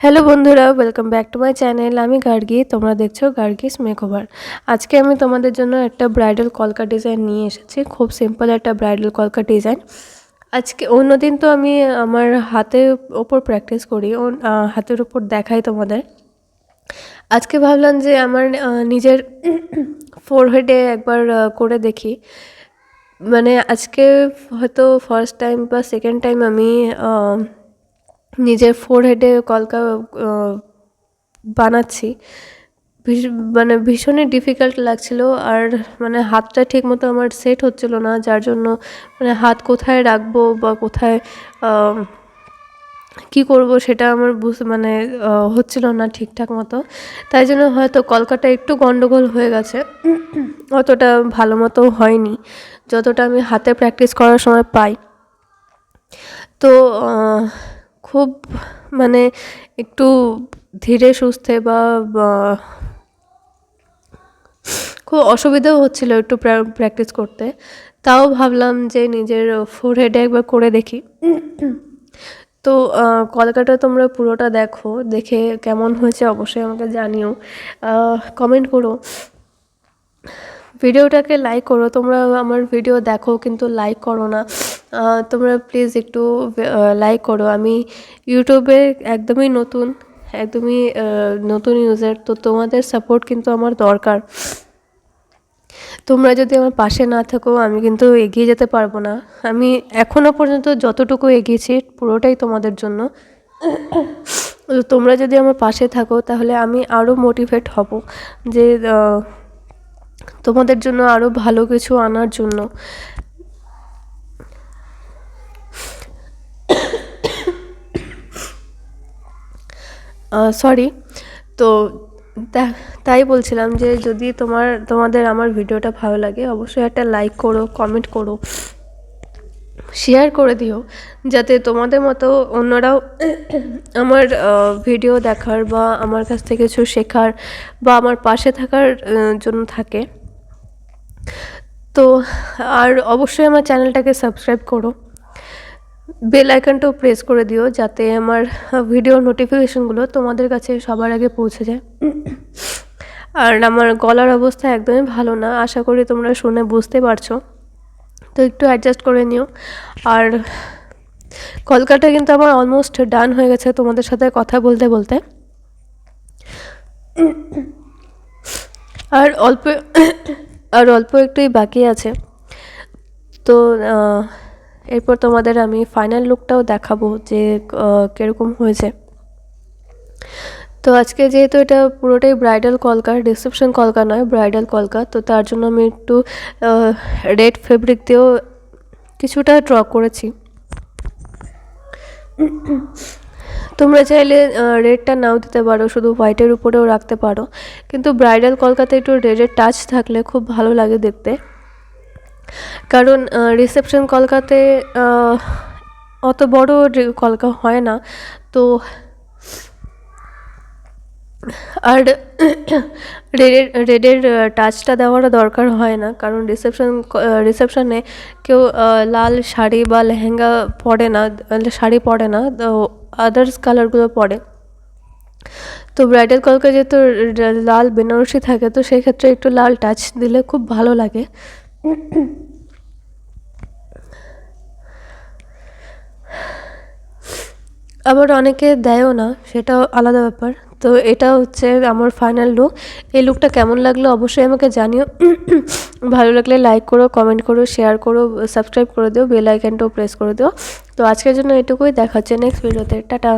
Hello বন্ধুরা, welcome back to my channel. আমি গার্গী, তোমরা দেখছো গার্গিস মেকওভার। আজকে আমি তোমাদের জন্য একটা ব্রাইডাল কলকা ডিজাইন নিয়ে এসেছি। খুব সিম্পল একটা ব্রাইডাল কলকা ডিজাইন। আজকে অন্যদিন তো আমি আমার হাতের ওপর প্র্যাকটিস করি, হাতের ওপর দেখাই তোমাদের। আজকে ভাবলাম যে আমার নিজের ফোরহেডে একবার করে দেখি। মানে আজকে হয়তো ফার্স্ট টাইম বা সেকেন্ড টাইম আমি নিজের ফোরহেডে কলকা বানাচ্ছি। মানে ভীষণই ডিফিকাল্ট লাগছিল, আর মানে হাতটা ঠিকমতো আমার সেট হচ্ছিল না, যার জন্য মানে হাত কোথায় রাখবো বা কোথায় কী করব সেটা আমার মানে হচ্ছিল না ঠিকঠাক মতো। তাই জন্য হয়তো কলকাটা একটু গন্ডগোল হয়ে গেছে, অতটা ভালো মতো হয়নি যতটা আমি হাতে প্র্যাকটিস করার সময় পাই। তো খুব মানে একটু ধীরে সুস্থে বা খুব অসুবিধাও হচ্ছিলো একটু প্র্যাকটিস করতে। তাও ভাবলাম যে নিজের ফোরহেডে একবার করে দেখি। তো কলকাটা তোমরা পুরোটা দেখো, দেখে কেমন হয়েছে অবশ্যই আমাকে জানিও, কমেন্ট করো, ভিডিওটাকে লাইক করো। তোমরা আমার ভিডিও দেখো কিন্তু লাইক করো না, তোমরা প্লিজ একটু লাইক করো। আমি ইউটিউবে একদমই নতুন ইউজার, তো তোমাদের সাপোর্ট কিন্তু আমার দরকার। তোমরা যদি আমার পাশে না থাকো আমি কিন্তু এগিয়ে যেতে পারবো না। আমি এখনও পর্যন্ত যতটুকু এগিয়েছি পুরোটাই তোমাদের জন্য। তোমরা যদি আমার পাশে থাকো তাহলে আমি আরও মোটিভেট হব যে তোমাদের জন্য আরও ভালো কিছু আনার জন্য। সরি। তো তাই বলছিলাম যে যদি তোমাদের আমার ভিডিওটা ভালো লাগে অবশ্যই একটা লাইক করো, কমেন্ট করো, শেয়ার করে দিও, যাতে তোমাদের মতো অন্যরাও আমার ভিডিও দেখার বা আমার কাছ থেকে কিছু শেখার বা আমার পাশে থাকার জন্য থাকে। তো আর অবশ্যই আমার চ্যানেলটাকে সাবস্ক্রাইব করো, বেল আইকনটাও প্রেস করে দিও, যাতে আমার ভিডিওর নোটিফিকেশনগুলো তোমাদের কাছে সবার আগে পৌঁছে যায়। আর আমার গলার অবস্থা একদমই ভালো না, আশা করি তোমরা শুনে বুঝতে পারছো, তো একটু অ্যাডজাস্ট করে নিও। আর কলকাতা কিন্তু আমার অলমোস্ট ডান হয়ে গেছে তোমাদের সাথে কথা বলতে বলতে, আর অল্প একটুই বাকি আছে। তো এরপর তোমাদের আমি ফাইনাল লুকটাও দেখাবো যে কীরকম হয়েছে। তো আজকে যেহেতু এটা পুরোটাই ব্রাইডাল কলকা, রিসেপশন কলকা নয়, ব্রাইডাল কলকা, তো তার জন্য আমি একটু রেড ফেব্রিক দিয়েও কিছুটা ড্র করেছি। তোমরা চাইলে রেডটা নাও দিতে পারো, শুধু হোয়াইটের উপরেও রাখতে পারো, কিন্তু ব্রাইডাল কলকাতে একটু রেডের টাচ থাকলে খুব ভালো লাগে দেখতে। কারণ রিসেপশন কলকাতে অত বড় কলকা হয় না, তো আর রেডের টাচটা দেওয়ার দরকার হয় না, কারণ রিসেপশনে কেউ লাল শাড়ি বা লেহেঙ্গা পরে না, শাড়ি পরে না, আদার্স কালারগুলো পরে। তো ব্রাইডাল কলকা যেহেতু লাল বেনারসি থাকে, তো সেক্ষেত্রে একটু লাল টাচ দিলে খুব ভালো লাগে। আবার অনেকে দেয়ও না, সেটাও আলাদা ব্যাপার। তো এটা হচ্ছে আমার ফাইনাল লুক। এই লুকটা কেমন লাগলো অবশ্যই আমাকে জানিও। ভালো লাগলে লাইক করো, কমেন্ট করো, শেয়ার করো, সাবস্ক্রাইব করে দিও, বেল আইকনটাও প্রেস করে দিও। তো আজকের জন্য এটুকুই, দেখা হচ্ছে নেক্সট ভিডিওতে। টাটা।